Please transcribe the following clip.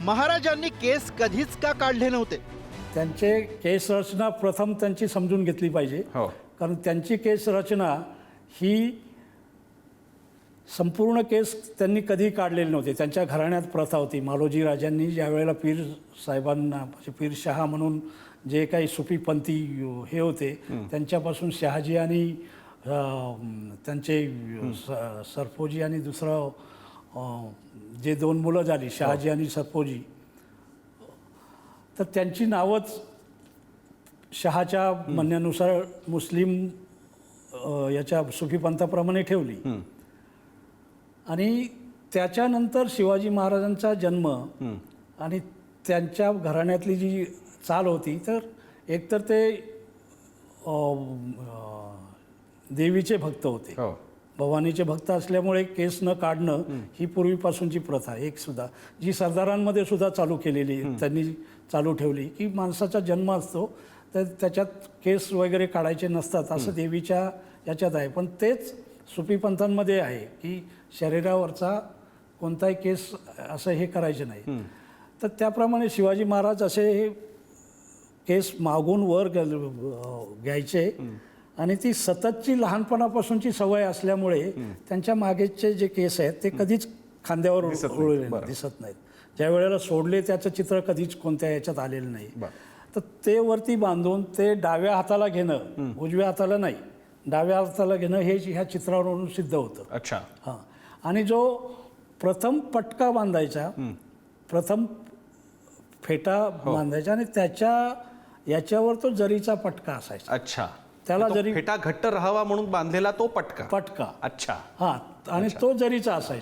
महाराजांनी केस कधीच का काढले नव्हते? त्यांचे केस रचना प्रथम त्यांची समजून घेतली पाहिजे. हो. कारण त्यांची केस रचना ही संपूर्ण केस त्यांनी कधी काढलेले नव्हते. त्यांच्या घराण्यात प्रथा होती. मालोजी राजांनी ज्या वेळेला पीर साहेबांना म्हणजे पीरशहा म्हणून जे काही सुफीपंथी हे होते त्यांच्यापासून शहाजी आणि त्यांचे सरफोजी आणि दुसरं जे दोन मुलं झाली शहाजी आणि सरफोजी, तर त्यांची नावच शहाच्या म्हणण्यानुसार मुस्लिम याच्या सुफी पंथाप्रमाणे ठेवली. आणि त्याच्यानंतर शिवाजी महाराजांचा जन्म आणि त्यांच्या घराण्यातली जी चाल होती, तर एकतर ते देवीचे भक्त होते. हो. भवानीचे भक्त असल्यामुळे केस न काढणं ही पूर्वीपासूनची प्रथा एक सुद्धा जी सरदारांमध्ये सुद्धा चालू केलेली त्यांनी चालू ठेवली की माणसाचा जन्म असतो तर त्याच्यात केस वगैरे काढायचे नसतात असं देवीच्या याच्यात आहे. पण तेच सुफी पंथांमध्ये आहे की शरीरावरचा कोणताही केस असं हे करायचे नाही. तर त्याप्रमाणे शिवाजी महाराज असे केस मागून वर घ्यायचे आणि ती सततची लहानपणापासूनची सवय असल्यामुळे त्यांच्या मागेचे जे केस आहेत ते कधीच खांद्यावर दिसत नाहीत. ज्या वेळेला सोडले त्याचं चित्र कधीच कोणत्या याच्यात आलेलं नाही. तर ते वरती बांधून ते डाव्या हाताला घेणं, उजव्या हाताला नाही, डाव्या हाताला घेणं हे ह्या चित्रावरून सिद्ध होतं. अच्छा. हां. आणि जो प्रथम पटका बांधायचा, प्रथम फेटा बांधायचा आणि याच्यावर तो जरीचा पटका असायचा. अच्छा. त्याला तो जरी फेटा घट्ट राहावा म्हणून बांधलेला तो पटका. पटका. अच्छा. हां. आणि तो जरीचा असायचा.